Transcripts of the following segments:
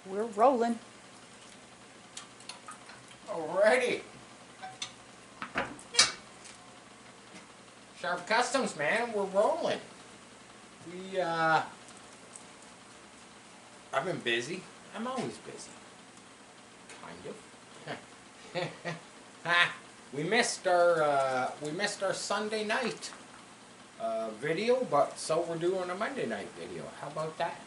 We're rolling. Alrighty. Sharp Customs, man, we're rolling. I've been busy. I'm always busy. Kind of. We missed our Sunday night video, but so we're doing a Monday night video. How about that?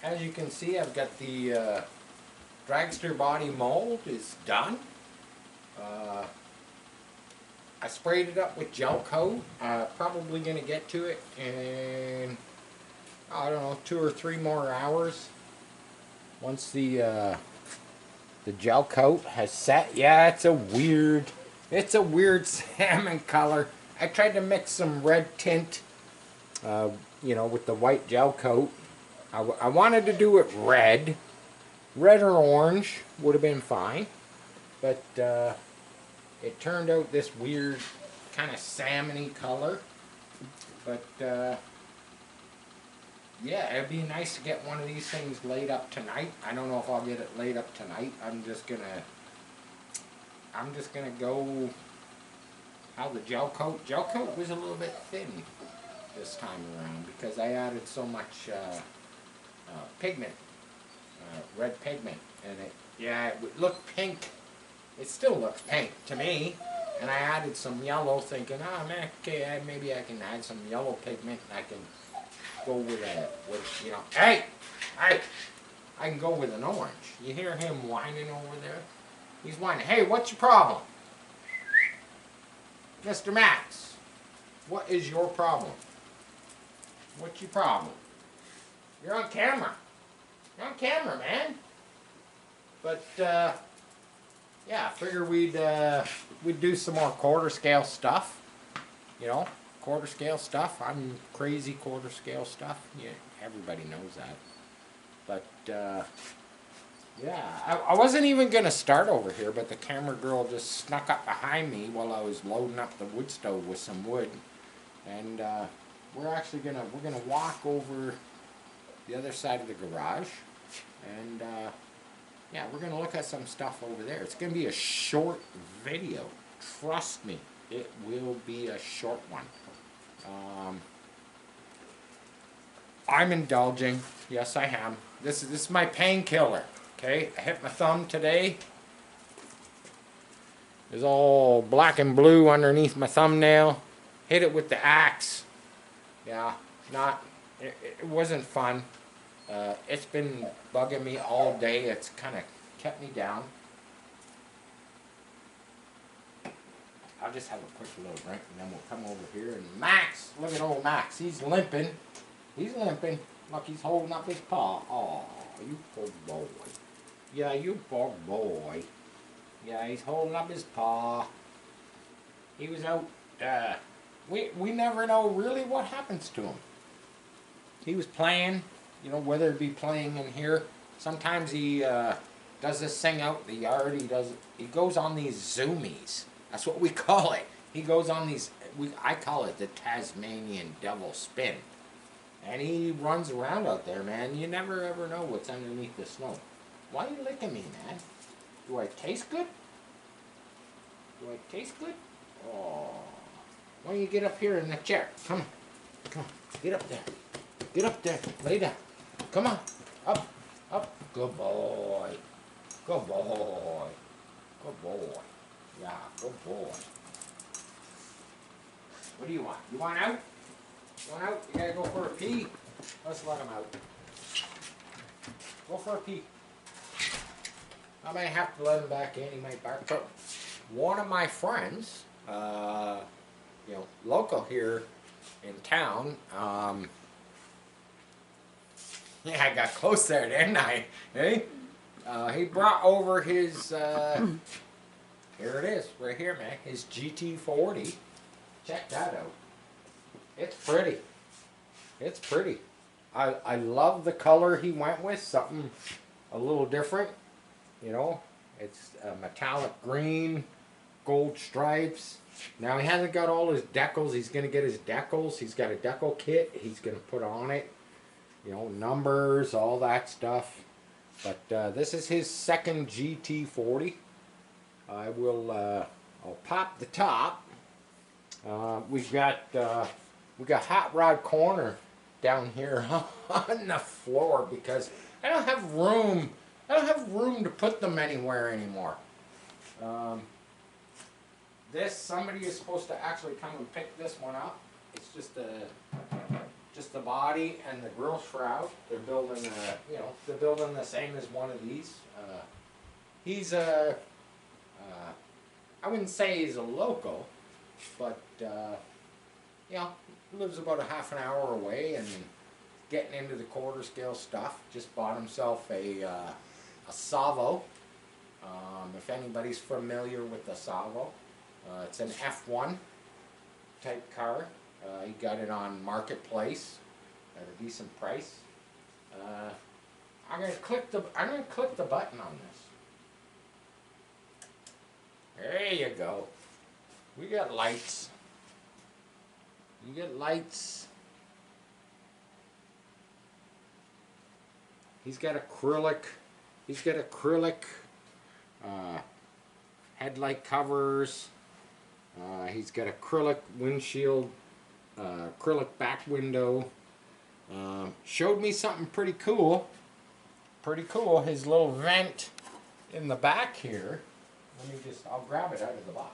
As you can see, I've got the dragster body mold is done. I sprayed it up with gel coat. Probably going to get to it in, I don't know, 2 or 3 more hours. Once the gel coat has set. Yeah, it's a weird salmon color. I tried to mix some red tint, you know, with the white gel coat. I wanted to do it red. Red or orange would have been fine. But it turned out this weird kind of salmony color. But yeah, it'd be nice to get one of these things laid up tonight. I don't know if I'll get it laid up tonight. I'm just gonna go how the gel coat. Gel coat was a little bit thin this time around because I added so much pigment, red pigment, and it would look pink. It still looks pink to me. And I added some yellow, thinking, oh man, okay, maybe I can add some yellow pigment and I can go with you know, hey, I can go with an orange. You hear him whining over there? He's whining. Hey, what's your problem? Mr. Max, what is your problem? What's your problem? You're on camera. You're on camera, man. But, yeah, I figured we'd do some more quarter scale stuff. You know, quarter scale stuff. I'm crazy quarter scale stuff. Yeah, everybody knows that. But yeah, I wasn't even gonna start over here, but the camera girl just snuck up behind me while I was loading up the wood stove with some wood, and we're gonna walk over the other side of the garage, and yeah, we're gonna look at some stuff over there. It's gonna be a short video. Trust me, it will be a short one. I'm indulging. Yes, I am. This is my painkiller. Okay, I hit my thumb today. It's all black and blue underneath my thumbnail. Hit it with the axe. Yeah, it wasn't fun. It's been bugging me all day. It's kind of kept me down. I'll just have a quick little drink and then we'll come over here. And Max, look at old Max. He's limping. He's limping. Look, he's holding up his paw. Oh, you poor boy. Yeah, you poor boy. Yeah, he's holding up his paw. He was out. We never know really what happens to him. He was playing. You know, whether it be playing in here. Sometimes he does this thing out in the yard. He goes on these zoomies. That's what we call it. He goes on these, I call it the Tasmanian devil spin. And he runs around out there, man. You never ever know what's underneath the snow. Why are you licking me, man? Do I taste good? Do I taste good? Oh. Why don't you get up here in the chair? Come on. Come on. Get up there. Get up there. Lay down. Come on. Up. Up. Good boy. Good boy. Good boy. Yeah, good boy. What do you want? You want out? You want out? You gotta go for a pee? Let's let him out. Go for a pee. I may have to let him back in. He might bark. But one of my friends, you know, local here in town, yeah, I got close there, didn't I? Hey? He brought over his, here it is, right here, man. His GT40. Check that out. It's pretty. It's pretty. I love the color he went with. Something a little different. You know, it's a metallic green, gold stripes. Now he hasn't got all his decals. He's going to get his decals. He's got a decal kit he's going to put on it. you know, numbers, all that stuff. But this is his second GT40. I'll pop the top. We got Hot Rod Corner down here on the floor because I don't have room. I don't have room to put them anywhere anymore. Somebody is supposed to actually come and pick this one up. It's just the body and the grill shroud. They're building they're building the same as one of these. He's I wouldn't say he's a local, but you know, lives about a half an hour away and getting into the quarter scale stuff. Just bought himself a Savo. If anybody's familiar with the Savo, it's an F1 type car. He got it on Marketplace at a decent price. I'm gonna click the button on this. There you go. We got lights. You get lights. He's got acrylic. Headlight covers. He's got acrylic windshield, acrylic back window. Showed me something pretty cool. His little vent in the back here. I'll grab it out of the box.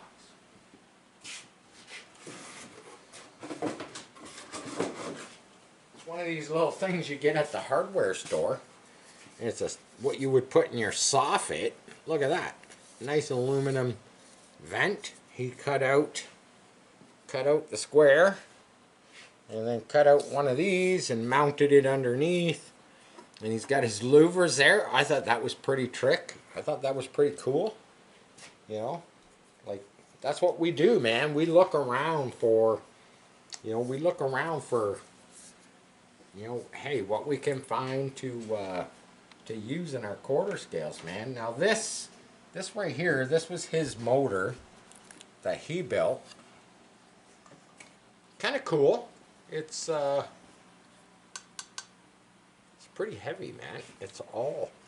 It's one of these little things you get at the hardware store. And it's what you would put in your soffit. Look at that. Nice aluminum vent. He cut out the square and then cut out one of these and mounted it underneath. And he's got his louvers there. I thought that was pretty trick. I thought that was pretty cool. You know, like that's what we do, man. We look around for, hey, what we can find to use in our quarter scales, man. Now this right here, this was his motor that he built. Kind of cool. It's pretty heavy, man.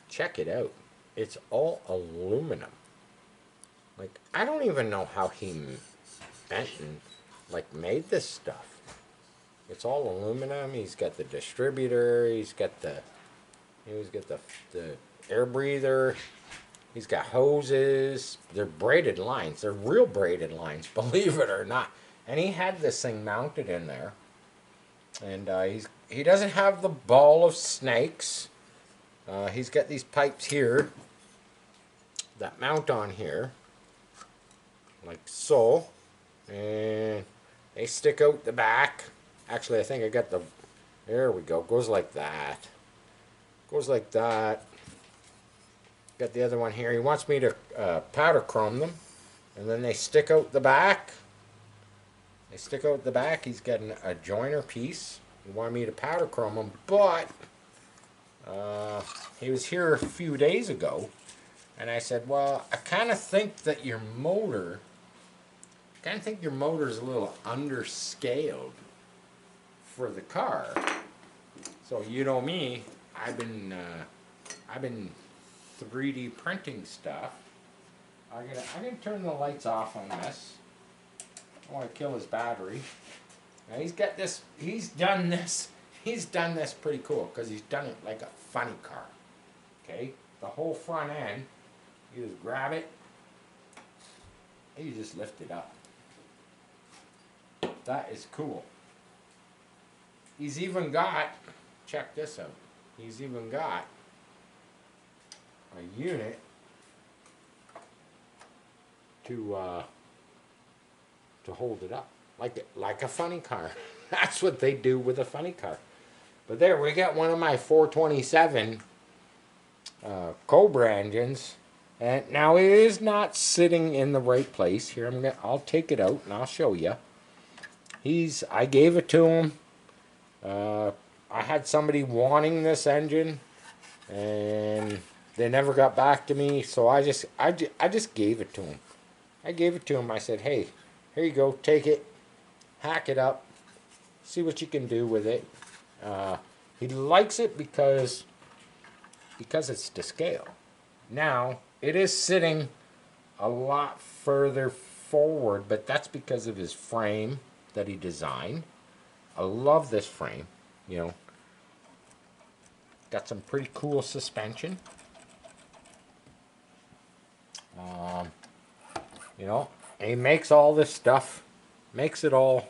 Check it out. It's all aluminum. Like, I don't even know how he bent and made this stuff. It's all aluminum. He's got the distributor. He's got the air breather. He's got hoses. They're braided lines. They're real braided lines, believe it or not. And he had this thing mounted in there. And he doesn't have the ball of snakes. He's got these pipes here that mount on here, like so. And they stick out the back. Actually, I think I got there we go. Goes like that. Goes like that. Got the other one here. He wants me to powder chrome them. And then they stick out the back. He's got a joiner piece. He wanted me to powder chrome them. But he was here a few days ago. And I said, well, I kind of think that your motor is a little underscaled for the car. So you know me, I've been 3D printing stuff. I'm gonna turn the lights off on this. I want to kill his battery. Now he's done this pretty cool because he's done it like a funny car. Okay, the whole front end, you just grab it and you just lift it up. That is cool. He's even got, check this out, he's even got a unit to hold it up, like a funny car. That's what they do with a funny car. But there, we got one of my 427 Cobra engines, and now it is not sitting in the right place. Here, I'll take it out and I'll show you. I gave it to him. I had somebody wanting this engine, and they never got back to me. So I just gave it to him. I gave it to him. I said, hey, here you go. Take it, hack it up, see what you can do with it. He likes it because it's to scale. Now, it is sitting a lot further forward, but that's because of his frame that he designed. I love this frame, you know. Got some pretty cool suspension. You know, and he makes all this stuff, makes it all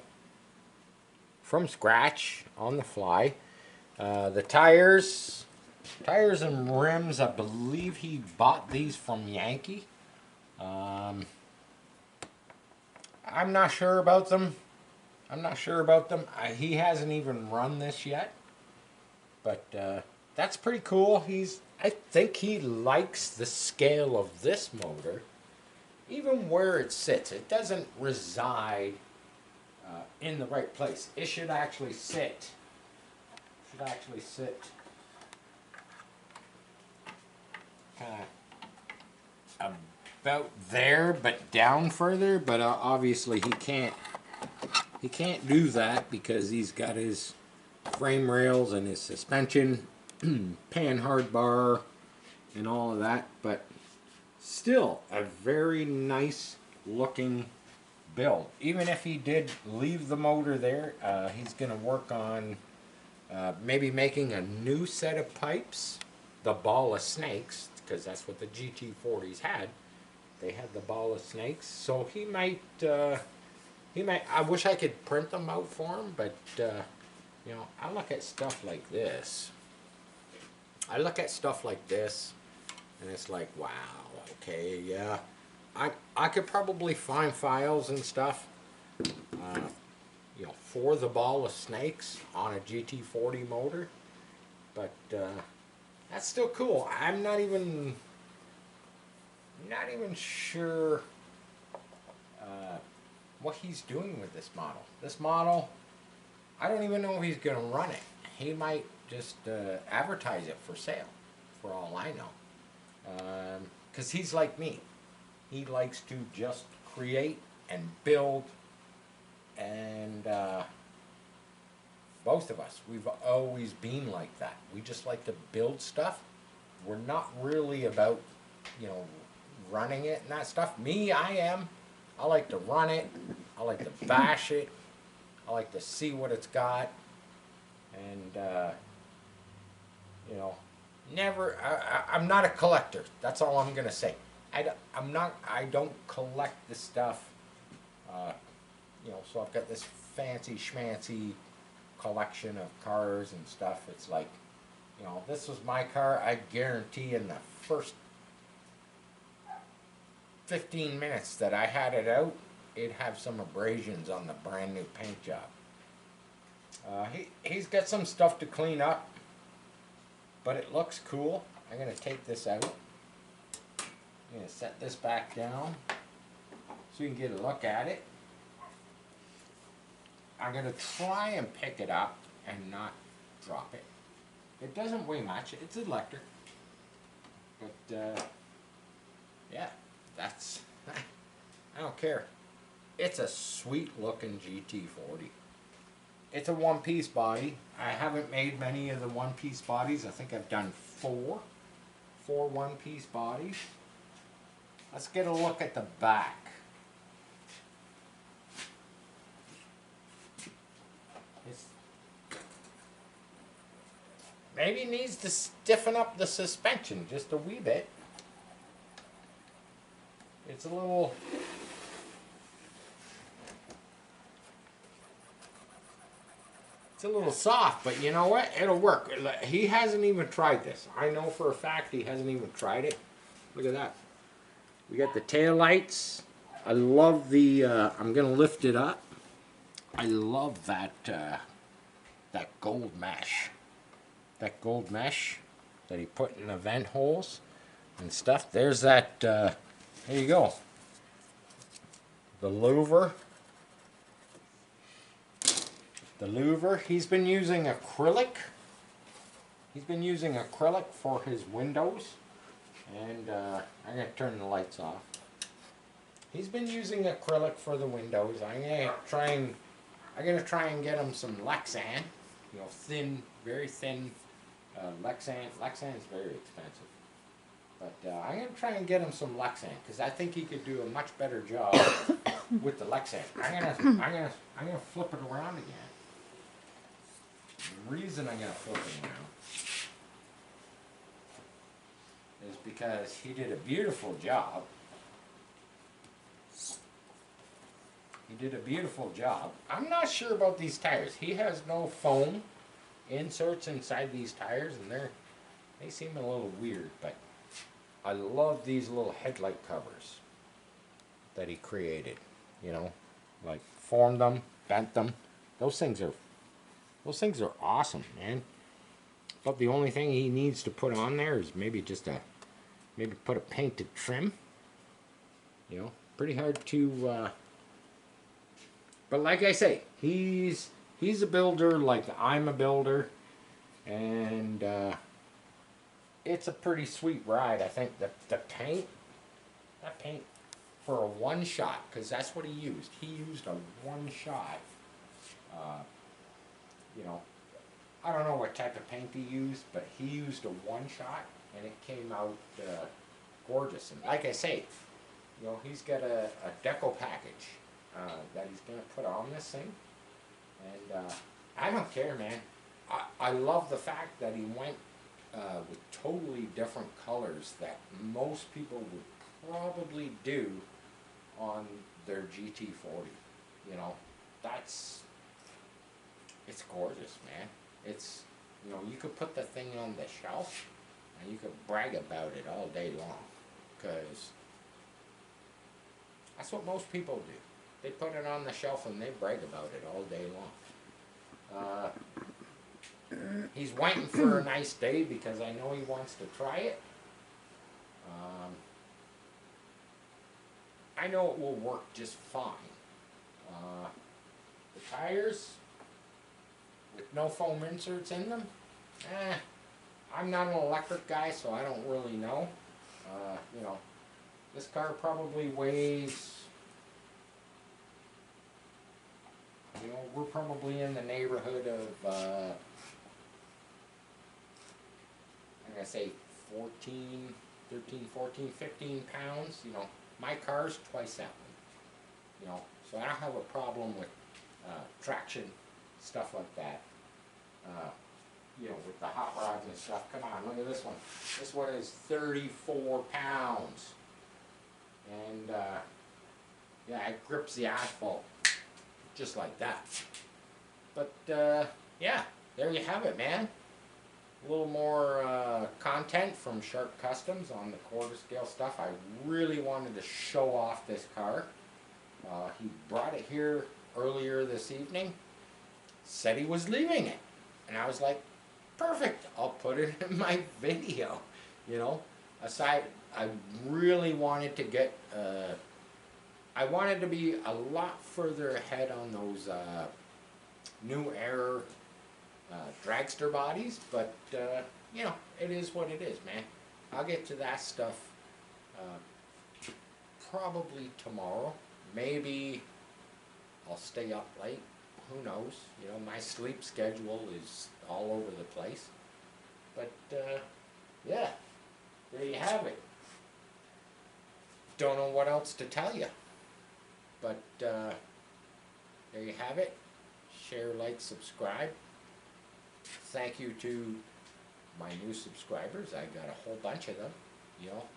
from scratch on the fly. The tires and rims, I believe he bought these from Yankee. I'm not sure about them. He hasn't even run this yet, but that's pretty cool. I think he likes the scale of this motor, even where it sits. It doesn't reside in the right place. It should actually sit. Kind of about there, but down further. But obviously he can't. He can't do that because he's got his frame rails and his suspension, panhard bar, and all of that. But still, a very nice looking build. Even if he did leave the motor there, he's going to work on maybe making a new set of pipes, the ball of snakes, because that's what the GT40s had. They had the ball of snakes, so he might. I wish I could print them out for him, but you know, I look at stuff like this. And it's like, wow, okay, yeah. I could probably find files and stuff, you know, for the ball of snakes on a GT40 motor, but that's still cool. I'm not even sure what he's doing with this model. This model, I don't even know if he's going to run it. He might just advertise it for sale, for all I know. Because he's like me. He likes to just create and build, and both of us, we've always been like that. We just like to build stuff. We're not really about, you know, running it and that stuff. Me, I am. I like to run it. I like to bash it. I like to see what it's got. And, you know, I'm not a collector. That's all I'm going to say. I don't collect the stuff. You know, so I've got this fancy schmancy collection of cars and stuff. It's like, you know, this was my car. I guarantee in the first 15 minutes that I had it out, it'd have some abrasions on the brand new paint job. He's got some stuff to clean up, but it looks cool. I'm going to take this out. I'm going to set this back down so you can get a look at it. I'm going to try and pick it up and not drop it. It doesn't weigh much. It's electric. But, yeah, that's... I don't care. It's a sweet looking GT40. It's a one-piece body. I haven't made many of the one-piece bodies. I think I've done four one-piece bodies. Let's get a look at the back. Maybe needs to stiffen up the suspension just a wee bit. It's a little... It's a little soft, but you know what? It'll work. He hasn't even tried this. I know for a fact he hasn't even tried it. Look at that. We got the tail lights. I love the... I'm going to lift it up. I love that that gold mesh. That gold mesh that he put in the vent holes and stuff. There's that... there you go. The louver. The louver. He's been using acrylic. He's been using acrylic for his windows. And I'm going to turn the lights off. He's been using acrylic for the windows. I'm going to try and get him some Lexan. you know, thin, very thin Lexan. Lexan's very expensive. But I'm going to try and get him some Lexan because I think he could do a much better job with the Lexan. I'm gonna flip it around again. The reason I'm gonna flip it around is because he did a beautiful job. He did a beautiful job. I'm not sure about these tires. He has no foam inserts inside these tires, and they seem a little weird, but I love these little headlight covers that he created. You know, like formed them, bent them. Those things are awesome, man. But the only thing he needs to put on there is maybe put a painted trim. You know, pretty hard to. But like I say, he's a builder like I'm a builder, and it's a pretty sweet ride. I think the paint, that paint for a one shot, because that's what he used. He used a one shot. You know, I don't know what type of paint he used, but he used a one shot, and it came out gorgeous. And like I say, you know, he's got a deco package that he's gonna put on this thing, and I don't care, man. I love the fact that he went with totally different colors that most people would probably do on their GT40. You know, it's gorgeous, man. It's, you know, you could put the thing on the shelf and you could brag about it all day long, because that's what most people do. They put it on the shelf and they brag about it all day long. He's waiting for a nice day because I know he wants to try it. I know it will work just fine. The tires with no foam inserts in them, I'm not an electric guy, so I don't really know. You know, this car probably weighs, you know, we're probably in the neighborhood of, I'm going to say 13, 14, 15 pounds. You know, my car's twice that one. You know, so I don't have a problem with traction, stuff like that. You know, with the hot rods and stuff. Come on, look at this one. This one is 34 pounds. And, yeah, it grips the asphalt just like that. But, yeah, there you have it, man. A little more content from Shark Customs on the quarter scale stuff. I really wanted to show off this car. He brought it here earlier this evening. Said he was leaving it. And I was like, perfect, I'll put it in my video. You know, aside, I really wanted to get, I wanted to be a lot further ahead on those New Era dragster bodies, but you know, it is what it is, man. I'll get to that stuff probably tomorrow. Maybe I'll stay up late. Who knows? You know, my sleep schedule is all over the place. But yeah, there you have it. Don't know what else to tell you. But there you have it. Share, like, subscribe. Thank you to my new subscribers. I got a whole bunch of them. You know,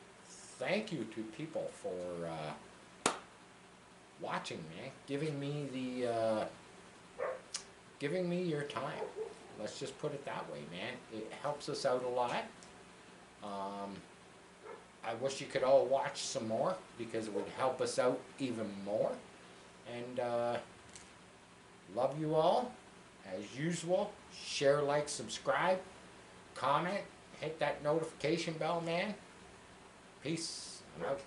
thank you to people for watching, man. Giving me your time. Let's just put it that way, man. It helps us out a lot. I wish you could all watch some more because it would help us out even more. And love you all. As usual, share, like, subscribe, comment, hit that notification bell, man. Peace. I'm out.